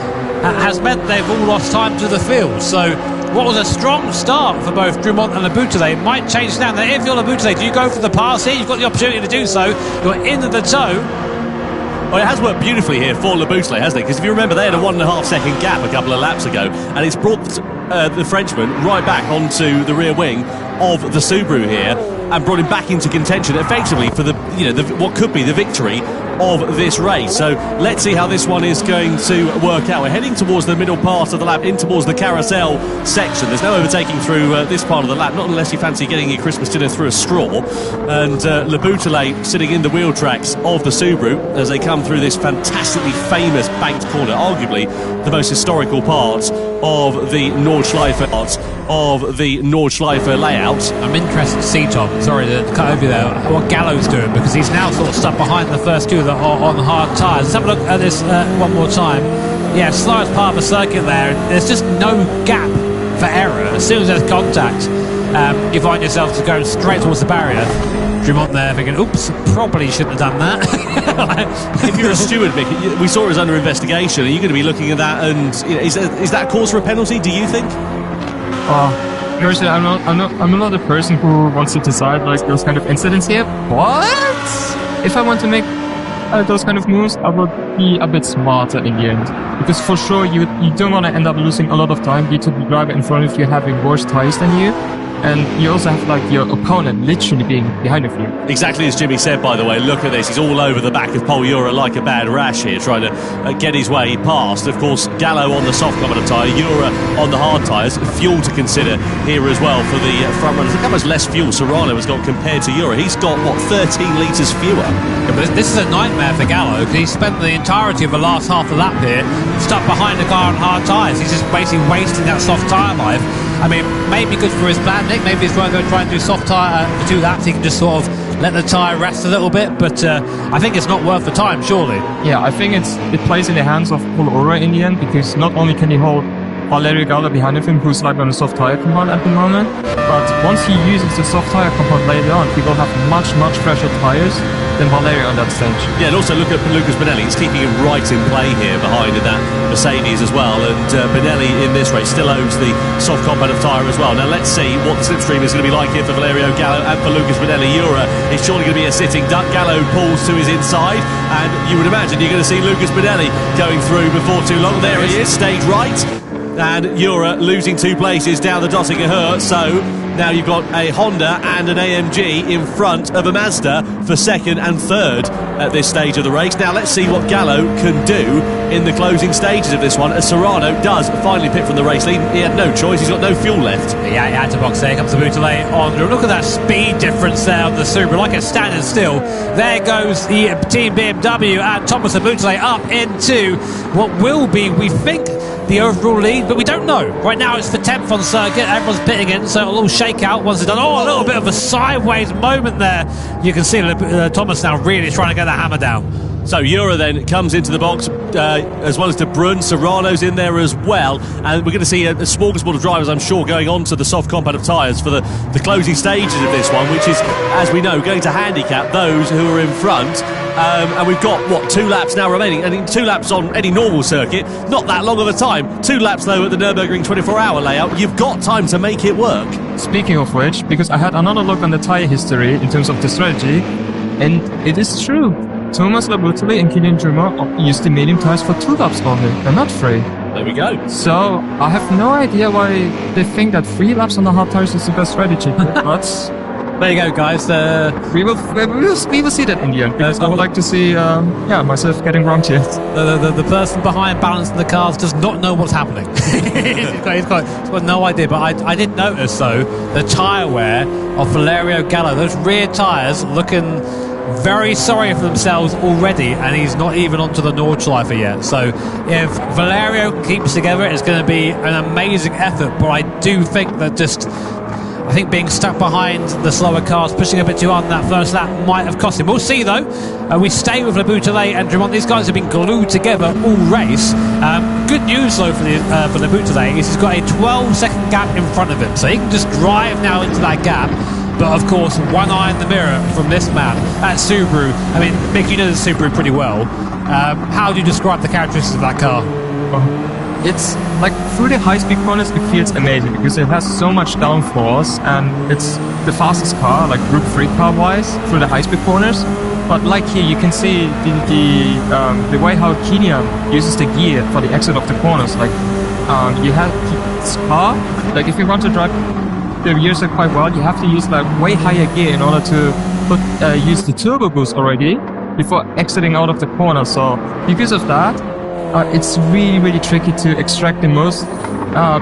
has meant they've all lost time to the field. So what was a strong start for both Drimont and Labouterie might change now. Now, if you're Labouterie, do you go for the pass here? You've got the opportunity to do so. You're into the toe. Well, it has worked beautifully here for Labouterie, hasn't it? Because if you remember, they had a 1.5 second gap a couple of laps ago, and it's brought the Frenchman right back onto the rear wing of the Subaru here and brought him back into contention effectively for what could be the victory of this race. So let's see how this one is going to work out. We're heading towards the middle part of the lap, in towards the carousel section. There's no overtaking through this part of the lap, not unless you fancy getting your Christmas dinner through a straw. And Labouterie sitting in the wheel tracks of the Subaru as they come through this fantastically famous banked corner, arguably the most historical part of the Nordschleife layout. I'm interested to see, Tom, sorry to cut over there, what Gallo's doing, because he's now sort of stuck behind the first two that are on hard tyres. Let's have a look at this one more time. Yeah, slowest part of the circuit there. There's just no gap for error. As soon as there's contact, you find yourself just going straight towards the barrier. Drimont there thinking, oops, probably shouldn't have done that. If you're a steward, Mick, we saw it was under investigation. Are you going to be looking at that? And is that cause for a penalty, do you think? Personally, I'm not a person who wants to decide like those kind of incidents here. But if I want to make those kind of moves, I would be a bit smarter in the end, because for sure you don't want to end up losing a lot of time due to the driver in front of you having worse tires than you. And you also have like your opponent literally being behind of you. Exactly as Jimmy said, by the way. Look at this. He's all over the back of Paul Ura like a bad rash here, trying to get his way past. Of course, Gallo on the soft common tyre, Ura on the hard tyres. Fuel to consider here as well for the front runners. Look how much less fuel Serrano has got compared to Ura. He's got, what, 13 litres fewer. Yeah, but this is a nightmare for Gallo, because he spent the entirety of the last half of the lap here stuck behind the car on hard tyres. He's just basically wasting that soft tyre life. I mean, maybe good for his plan, Nick. Maybe he's going to try and do soft tyre for 2 laps. He can just sort of let the tyre rest a little bit. But I think it's not worth the time, surely. Yeah, I think it plays in the hands of Paul Ura in the end, because not only can he hold Valerio Gallo behind of him, who's like on a soft tire compound at the moment. But once he uses the soft tire compound later on, he will have much fresher tires than Valerio on that stage. Yeah, and also look at Lucas Benelli. He's keeping him right in play here behind in that Mercedes as well. And Benelli in this race still owns the soft compound of tyre as well. Now let's see what the slipstream is going to be like here for Valerio Gallo and for Lucas Benelli. Jura is surely going to be a sitting duck. Gallo pulls to his inside, and you would imagine you're going to see Lucas Benelli going through before too long. There he is, stayed right. And Jura losing 2 places down the Dottinger Her. So now you've got a Honda and an AMG in front of a Mazda for second and third at this stage of the race. Now let's see what Gallo can do in the closing stages of this one, as Serrano does finally pit from the race lead. He had no choice, he's got no fuel left. Yeah, he had to box there. Comes the Bouteille on. Look at that speed difference there on the Subaru, like it's standing still. There goes the Team BMW and Thomas Bouteille up into what will be, we think, the overall lead, but we don't know. Right now it's the 10th on circuit, everyone's pitting in, so a little shake out once it's done. Oh, a little bit of a sideways moment there. You can see Thomas now really trying to get that hammer down. So Jura then comes into the box, as well as De Bruyne. Serrano's in there as well, and we're going to see a smorgasbord of drivers, I'm sure, going on to the soft compound of tyres for the closing stages of this one, which is, as we know, going to handicap those who are in front. And we've got, what, 2 laps now remaining, and in 2 laps on any normal circuit, not that long of a time. 2 laps, though, at the Nürburgring 24-hour layout, you've got time to make it work. Speaking of which, because I had another look on the tire history in terms of the strategy, and it is true. Thomas Bouteille and Kylian Drumont used the medium tires for 2 laps only, and not 3. There we go. So I have no idea why they think that 3 laps on the hard tires is the best strategy. But there you go, guys. We will see that in the end, because I would like to see myself getting wronged here. The person behind balancing the cars does not know what's happening. he's got no idea. But I did notice, though, the tyre wear of Valerio Gallo. Those rear tyres looking very sorry for themselves already, and he's not even onto the Nordschleife yet. So if Valerio keeps together, it's going to be an amazing effort. But I do think that I think being stuck behind the slower cars, pushing a bit too hard in that first lap might have cost him. We'll see, though. We stay with Le Bouteille and Drumont. These guys have been glued together all race. Good news, though, for Le Bouteille is he's got a 12-second gap in front of him, so he can just drive now into that gap. But of course, one eye in the mirror from this man at Subaru. I mean, Mick, you know the Subaru pretty well. How do you describe the characteristics of that car? It's like through the high-speed corners, it feels amazing because it has so much downforce, and it's the fastest car, like Group 3 car-wise, through the high-speed corners. But like here, you can see the way how Kylian uses the gear for the exit of the corners. Like you have this car, like if you want to drive the gears are quite well, you have to use like way higher gear in order to use the turbo boost already before exiting out of the corner. So because of that, it's really tricky to extract the most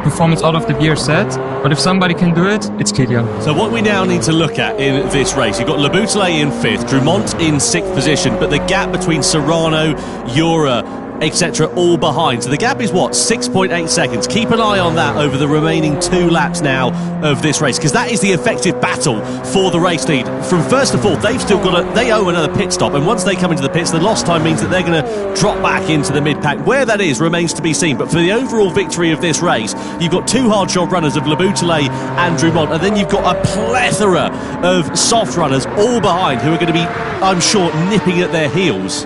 performance out of the gear set. But if somebody can do it, it's Kylian. So what we now need to look at in this race, you've got Le Bouteille in 5th, Drumont in 6th position, but the gap between Serrano, Jura, etc. all behind. So the gap is what? 6.8 seconds. Keep an eye on that over the remaining 2 laps now of this race, because that is the effective battle for the race lead. From 1st to 4th, they've still got they owe another pit stop, and once they come into the pits, the lost time means that they're going to drop back into the mid-pack. Where that is remains to be seen, but for the overall victory of this race, you've got 2 hard shot runners of Le Bouteille and Drumont, and then you've got a plethora of soft runners all behind who are going to be, I'm sure, nipping at their heels.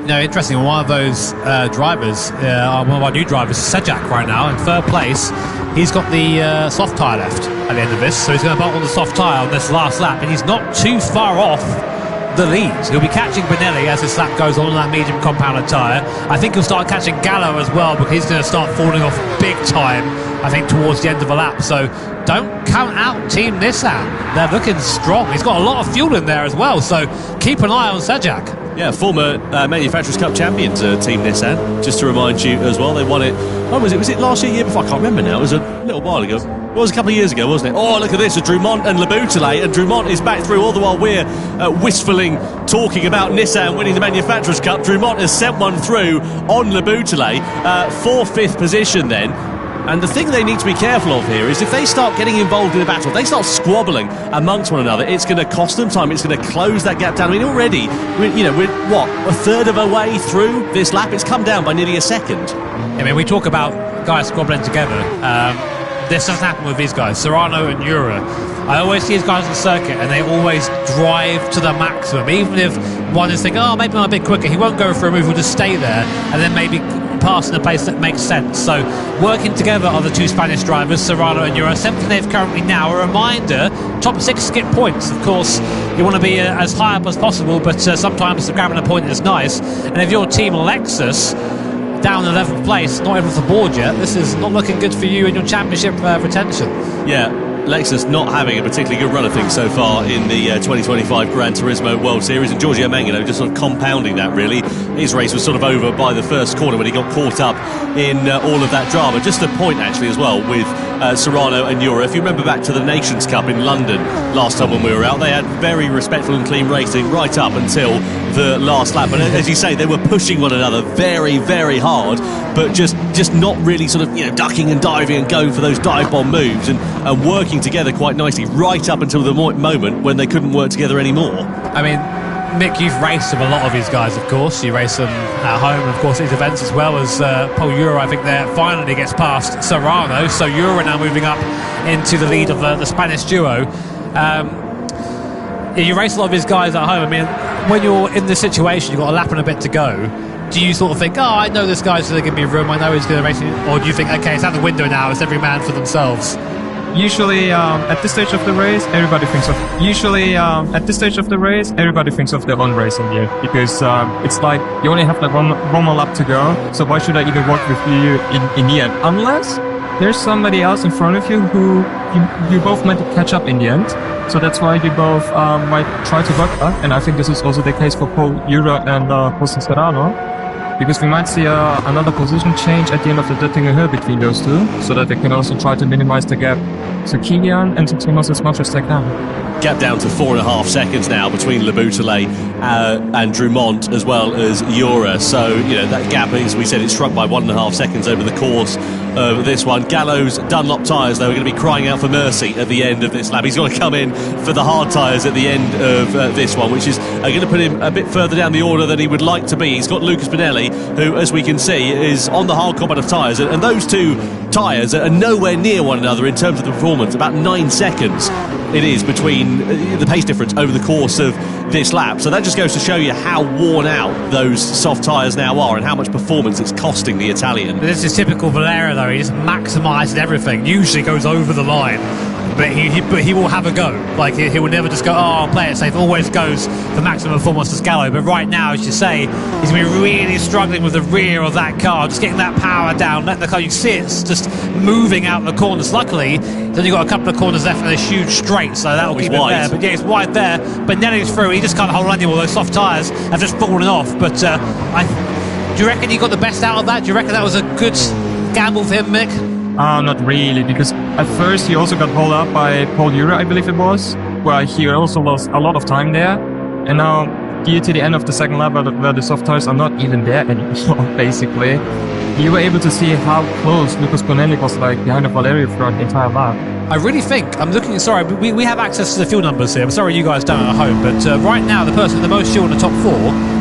No, interesting. One of those drivers, one of our new drivers, Sejak, right now in 3rd place. He's got the soft tyre left at the end of this, so he's going to bolt on the soft tyre on this last lap, and he's not too far off the lead. He'll be catching Benelli as this lap goes on that medium compounded tyre. I think he'll start catching Gallo as well, because he's going to start falling off big time, I think, towards the end of the lap. So don't count out Team Nissan. They're looking strong. He's got a lot of fuel in there as well, so keep an eye on Sejak. Yeah, former Manufacturers' Cup champions, Team Nissan, just to remind you as well. They won it, when was it? Was it last year, year before? I can't remember now. It was a little while ago. It was a couple of years ago, wasn't it? Oh, look at this, Drumont and Le Bouteille, and Drumont is back through all the while we're wistfully talking about Nissan winning the Manufacturers' Cup. Drumont has sent one through on Le Bouteille for 5th position then. And the thing they need to be careful of here is if they start getting involved in a battle, if they start squabbling amongst one another, it's going to cost them time. It's going to close that gap down. I mean, already, we're what, a third of a way through this lap? It's come down by nearly a second. I mean, we talk about guys squabbling together. This doesn't happen with these guys, Serrano and Ura. I always see these guys on the circuit and they always drive to the maximum. Even if one is thinking, oh, maybe I'm a bit quicker, he won't go for a move, he'll just stay there and then maybe pass in a place that makes sense. So working together are the two Spanish drivers, Serrano and Ura. 17th currently now. A reminder, top 6 get points. Of course, you want to be as high up as possible, but sometimes grabbing a point is nice. And if you're Team Lexus, down 11th place, not even off the board yet, this is not looking good for you in your championship retention. Yeah, Lexus not having a particularly good run of things so far in the 2025 Gran Turismo World Series, and Giorgio Mangano just sort of compounding that, really. His race was sort of over by the first corner when he got caught up in all of that drama. Just a point, actually, as well, with Serrano and Ura. If you remember back to the Nations Cup in London last time when we were out, they had very respectful and clean racing right up until the last lap. And as you say, they were pushing one another very, very hard, but just not really sort of, ducking and diving and going for those dive bomb moves and working together quite nicely right up until the moment when they couldn't work together anymore. I mean, Mick, you've raced with a lot of these guys, of course. You race them at home, of course, these events, as well as Paul Ura, I think, there finally gets past Serrano. So Ura now moving up into the lead of the Spanish duo. You race a lot of these guys at home. I mean, when you're in this situation, you've got a lap and a bit to go. Do you sort of think, oh, I know this guy's going to give me room, I know he's going to race me? Or do you think, okay, it's out the window now, it's every man for themselves? Usually, at this stage of the race, everybody thinks of their own race in the end, because it's like you only have like one more lap to go. So why should I even work with you in the end? Unless there's somebody else in front of you who you both might catch up in the end. So that's why you both might try to work that. And I think this is also the case for Paul Ura and Jose Serrano, because we might see another position change at the end of the Döttinger Hill between those two, so that they can also try to minimize the gap to Kilian and to Timos as much as they can. Gap down to 4.5 seconds now between Le Boutelet and Drumont, as well as Ura. So, that gap, as we said, it's shrunk by 1.5 seconds over the course of this one. Gallo's Dunlop tyres, though, are going to be crying out for mercy at the end of this lap. He's going to come in for the hard tyres at the end of this one, which is going to put him a bit further down the order than he would like to be. He's got Lucas Pinelli, who, as we can see, is on the hard combat of tyres, and those two tyres are nowhere near one another in terms of the performance. About 9 seconds it is between the pace difference over the course of this lap. So that just goes to show you how worn out those soft tyres now are and how much performance it's costing the Italian. This is typical Valera, though. He just maximises everything. Usually goes over the line, but he will have a go. Like, he will never just go, oh, I'll play it safe. Always goes for maximum performance to Gallo. But right now, as you say, he's going to be really struggling with the rear of that car, just getting that power down, letting the car, you see it's just moving out the corners. Luckily, then you've got a couple of corners left and a huge straight, so that'll keep it there. But yeah, it's wide there. But Nelly's through, he just can't hold on anymore. Those soft tyres have just fallen off. But do you reckon he got the best out of that? Do you reckon that was a good gamble for him, Mick? Not really, because at first he also got pulled up by Paul Ura, I believe it was, where he also lost a lot of time there. And now, due to the end of the second lap, where the soft tires are not even there anymore, basically, you were able to see how close Lucas Pinelli was behind the Valerio throughout the entire lap. I really think, I'm looking, sorry, we have access to the fuel numbers here. I'm sorry you guys don't at home, but right now the person with the most fuel in the top 4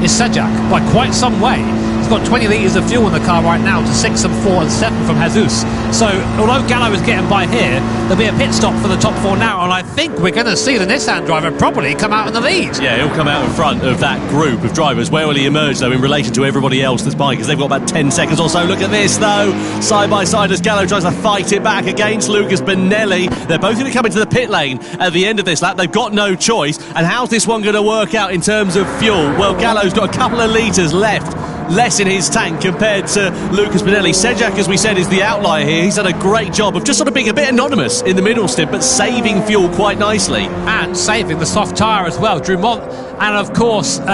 is Sejak, by quite some way. He's got 20 litres of fuel in the car right now to 6 and 4 and 7 from Jesus. So, although Gallo is getting by here, there'll be a pit stop for the top 4 now, and I think we're going to see the Nissan driver probably come out in the lead. Yeah, he'll come out in front of that group of drivers. Where will he emerge, though, in relation to everybody else that's buying? Because they've got about 10 seconds or so. Look at this, though. Side by side as Gallo tries to fight it back against Lucas Pinelli. They're both going to come into the pit lane at the end of this lap. They've got no choice. And how's this one going to work out in terms of fuel? Well, Gallo's got a couple of litres less in his tank compared to Lucas Pinelli. Sejak, as we said, is the outlier here. He's done a great job of just sort of being a bit anonymous in the middle stint, but saving fuel quite nicely. And saving the soft tyre as well. Drumont and, of course, Le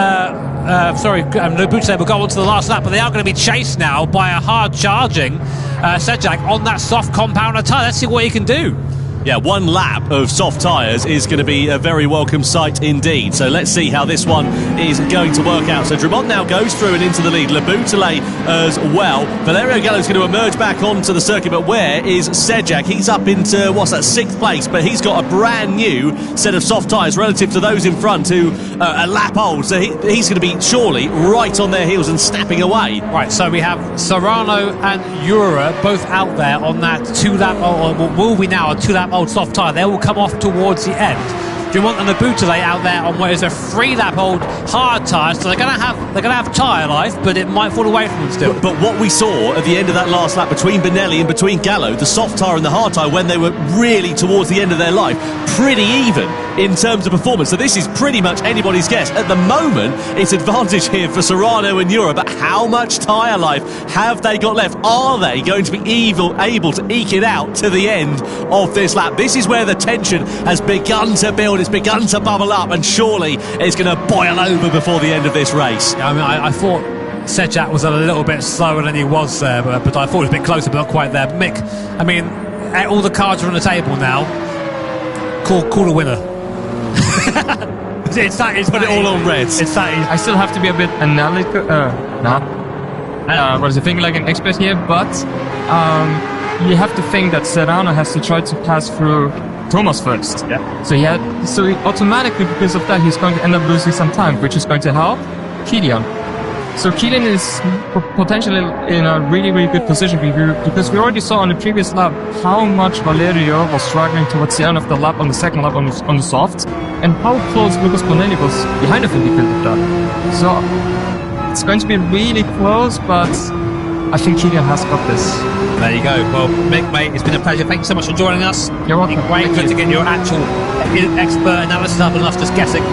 Boutelet will go on to the last lap, but they are going to be chased now by a hard-charging Sejak on that soft compounder tyre. Let's see what he can do. Yeah, one lap of soft tyres is going to be a very welcome sight indeed. So let's see how this one is going to work out. So Drummond now goes through and into the lead. Laboutelet as well. Valerio Gallo's going to emerge back onto the circuit, but where is Sejak? He's up into, what's that, 6th place, but he's got a brand new set of soft tyres relative to those in front who are a lap old. So he's going to be surely right on their heels and snapping away. Right, so we have Serrano and Ura both out there on that 2-lap, or will be now a 2-lap old soft tyre. They will come off towards the end. Drummond and Laboutelet out there on what is a 3-lap old hard tyre, so they're going to have tyre life, but it might fall away from them still. But what we saw at the end of that last lap between Benelli and between Gallo, the soft tyre and the hard tyre, when they were really towards the end of their life, pretty even in terms of performance. So this is pretty much anybody's guess. At the moment, it's advantage here for Serrano and Ura, but how much tyre life have they got left? Are they going to be able to eke it out to the end of this lap? This is where the tension has begun to build. It's begun to bubble up, and surely it's going to boil over before the end of this race. Yeah, I mean, I thought Sejak was a little bit slower than he was there, but I thought it was a bit closer, but not quite there. Mick, I mean, all the cards are on the table now. Call a winner. It's put it all on red. I still have to be a bit analytical. What is the thing, like an expert here? But you have to think that Serrano has to try to pass through Thomas first. Yeah. So automatically, because of that, he's going to end up losing some time, which is going to help Kilian. So Kilian is potentially in a really, really good position because we already saw on the previous lap how much Valerio was struggling towards the end of the lap on the second lap on the softs, and how close Lucas Bonelli was behind him because of that. So it's going to be really close, but I think Kilian has got this. There you go. Well, Mick, mate, it's been a pleasure. Thank you so much for joining us. You're welcome. Great to get your actual expert analysis up and us just guessing.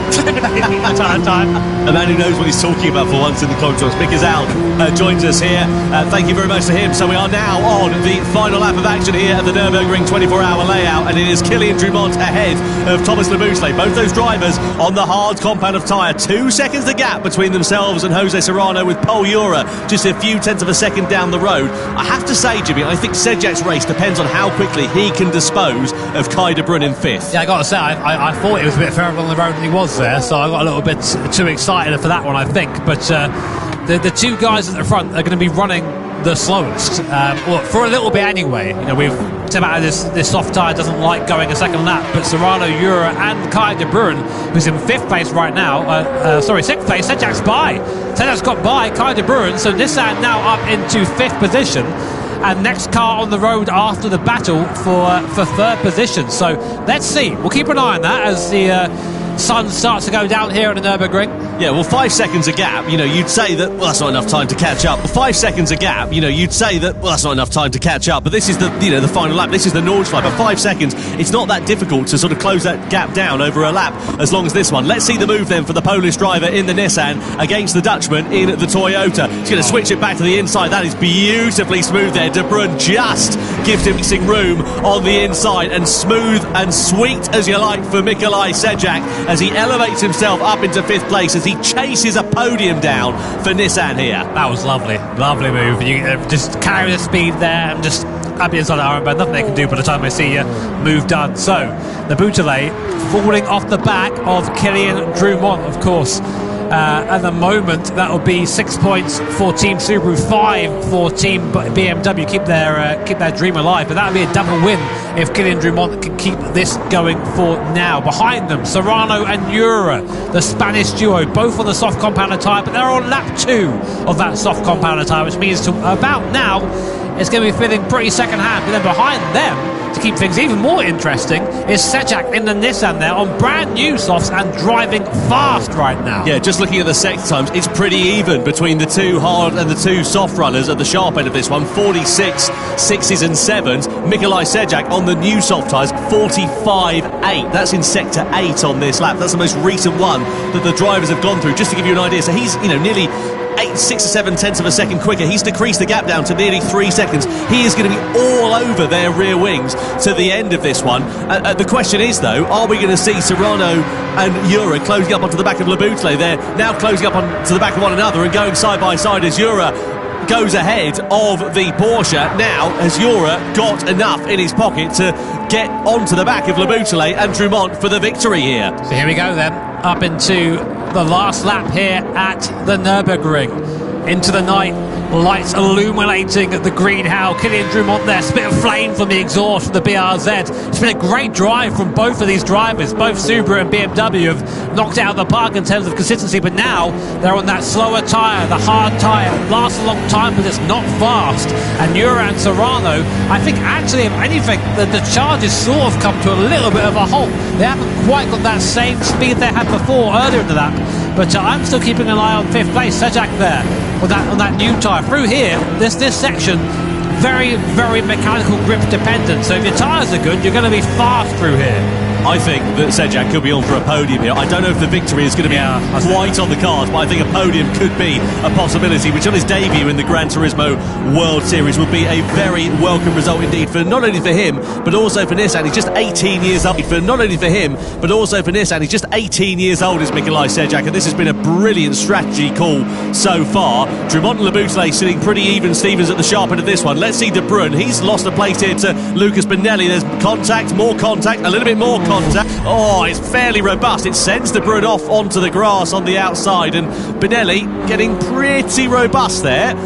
time. A man who knows what he's talking about for once in the commentaries. Mick is out, joins us here. Thank you very much to him. So we are now on the final lap of action here at the Nürburgring 24-hour layout, and it is Kilian Drummond ahead of Thomas Laboutelet. Both those drivers on the hard compound of tyre. 2 seconds the gap between themselves and Jose Serrano, with Pol Ura just a few tenths of a second down the road. I have to say, Jimmy, I think Sejak's race depends on how quickly he can dispose of Kai de Bruyne in 5th. Yeah, I got to say, I thought it was a bit further on the road than he was there, so I got a little bit too excited for that one, I think. But the two guys at the front are going to be running the slowest, well, for a little bit anyway. You know, we've talked about this soft tyre doesn't like going a second lap, but Serrano, Ura and Kai de Bruyne, who's in 5th place right now, 6th place, Sejak's by. Sejak's got by Kai de Bruyne, so Nissan now up into 5th position. And next car on the road after the battle for 3rd position. So let's see. We'll keep an eye on that as the sun starts to go down here at the Nürburgring. Yeah, well, 5 seconds a gap, you know, you'd say that, well, that's not enough time to catch up. 5 seconds a gap, you know, you'd say that, well, that's not enough time to catch up. But this is the, you know, the final lap. This is the Nordschleife. But 5 seconds, it's not that difficult to sort of close that gap down over a lap as long as this one. Let's see the move then for the Polish driver in the Nissan against the Dutchman in the Toyota. He's going to switch it back to the inside. That is beautifully smooth there. De Bruyne just gives him mixing room on the inside, and smooth and sweet as you like for Mikolaj Sejak as he elevates himself up into 5th place as he chases a podium down for Nissan here. That was lovely move. You just carry the speed there and just up the inside the armband. Nothing they can do by the time they see you move done. So the Laboutelet falling off the back of Kilian Drummond, of course. At the moment, that will be 6 points for Team Subaru, 5 for Team BMW. Keep their dream alive, but that would be a double win if Kilian Drummond can keep this going for now. Behind them, Serrano and Ura, the Spanish duo, both on the soft compounder tyre, but they're on lap 2 of that soft compounder tyre, which means to about now it's going to be feeling pretty second hand. But then behind them, to keep things even more interesting, is Sejak in the Nissan there on brand new softs and driving fast right now. Yeah, just looking at the sector times, it's pretty even between the 2 hard and the 2 soft runners at the sharp end of this one. 46 6s and 7s. Mikolaj Sejak on the new soft tyres, 45.8. That's in sector 8 on this lap. That's the most recent one that the drivers have gone through, just to give you an idea. So he's, you know, nearly 6 or 7 tenths of a second quicker. He's decreased the gap down to nearly 3 seconds. He is going to be all over their rear wings to the end of this one. The question is, though, are we going to see Serrano and Ura closing up onto the back of Laboutelet? They're now closing up onto the back of one another and going side by side as Ura goes ahead of the Porsche. Now, has Jura got enough in his pocket to get onto the back of Leboutelet and Drumont for the victory here? So here we go then, up into the last lap here at the Nürburgring. Into the night, lights illuminating the greenhouse. Kylian Drumont there, spit of flame from the exhaust from the BRZ. It's been a great drive from both of these drivers. Both Subaru and BMW have knocked it out of the park in terms of consistency, but now they're on that slower tyre, the hard tyre. It lasts a long time, but it's not fast. And Jura and Serrano, I think actually, if anything, the charges sort of come to a little bit of a halt. They haven't quite got that same speed they had before earlier in the lap. But I'm still keeping an eye on 5th place. Sejak there on that new tyre. Through here, this section, very, very mechanical grip dependent. So if your tyres are good, you're going to be fast through here. I think that Sejak could be on for a podium here. I don't know if the victory is going to be quite on the cards, but I think a podium could be a possibility, which on his debut in the Gran Turismo World Series would be a very welcome result indeed, for not only for him, but also for Nissan. He's just 18 years old. For not only for him, but also for Nissan. He's just 18 years old, is Nikolai Sejak, and this has been a brilliant strategy call so far. Drumont and Leboutelet sitting pretty even Stevens at the sharp end of this one. Let's see De Bruyne. He's lost a place here to Lucas Benelli. There's contact, more contact, a little bit more contact. Oh, it's fairly robust. It sends De Bruyne off onto the grass on the outside, and Benelli getting pretty robust there,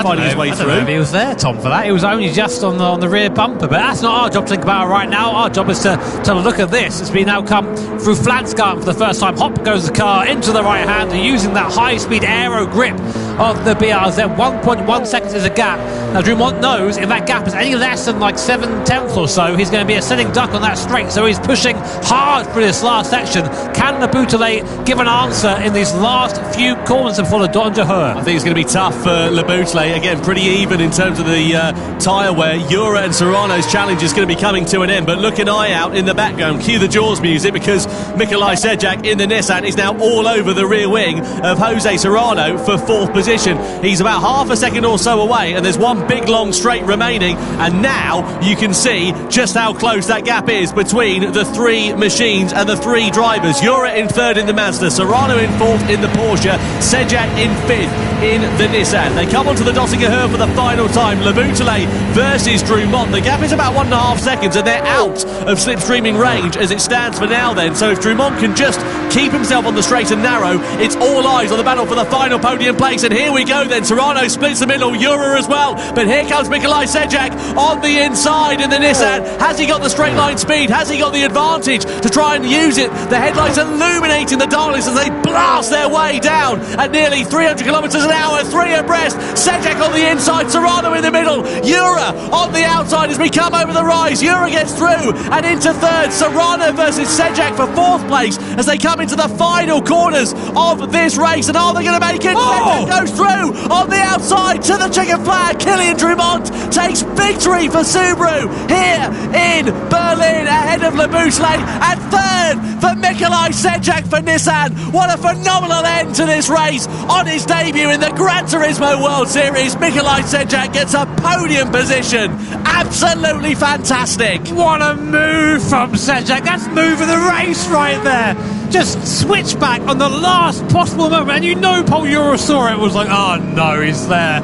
finding his way I through. don't know if he was there, Tom, for that. He was only just on the rear bumper, but that's not our job to think about right now. Our job is to look at this. It's been now come through Flansgarten for the first time. Hop goes the car into the right hand, using that high-speed aero grip of the BRZ. 1.1 seconds is a gap. Now Drumont knows if that gap is any less than like 7/10 or so, he's going to be a sitting duck on that straight, so he's pushing hard for this last section. Can Leboutelet give an answer in these last few corners before the Don Jahur? I think it's going to be tough for Leboutelet. Again, pretty even in terms of the tyre wear. Jura and Serrano's challenge is going to be coming to an end, but look an eye out in the background. Cue the Jaws music, because Nikolai Sejak in the Nissan is now all over the rear wing of Jose Serrano for 4th position. He's about half a second or so away, and there's one big long straight remaining, and now you can see just how close that gap is between the three machines and the three drivers. Jura in 3rd in the Mazda, Serrano in 4th in the Porsche, Sejak in 5th in the Nissan. They come onto the Döttinger for the final time. Leboutelet versus Drumont. The gap is about 1.5 seconds, and they're out of slipstreaming range as it stands for now then. So if Drumont can just keep himself on the straight and narrow, it's all eyes on the battle for the final podium place. And here we go then. Serrano splits the middle, Jura as well. But here comes Nikolai Sejak on the inside in the Nissan. Has he got the straight line speed? Has he got the advantage to try and use it? The headlights illuminating the darkness as they blast their way down at nearly 300 kilometres an hour, 3 abreast. Sejak on the inside, Serrano in the middle, Jura on the outside as we come over the rise. Jura gets through and into 3rd. Serrano versus Sejak for 4th place as they come into the final corners of this race. And are they going to make it? Sejak goes through on the outside to the checkered flag. Kylian Drumont takes victory for Subaru here in Berlin ahead of Leboutelet, and 3rd for Nikolai Sejak for Nissan. What a phenomenal end to this race on his debut in the Gran Turismo World Series. Nikolai Sejak gets a podium position. Absolutely fantastic. What a move from Sejak. That's moving the race right there. Just switch back on the last possible moment, and you know Paul Jura saw it, was like, oh no, he's there.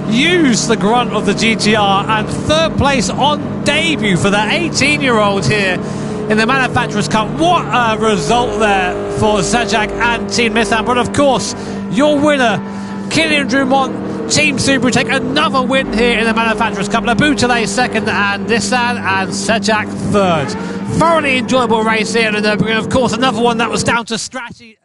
Use the grunt of the GTR, and 3rd place on debut for the 18-year-old here in the Manufacturers' Cup. What a result there for Sejak and Team Nissan. But of course, your winner, Kylian Drumont, Team Subaru, take another win here in the Manufacturers' Cup. Leboutelet 2nd, and Nissan and Sejak 3rd. Thoroughly enjoyable race here, and of course another one that was down to strategy.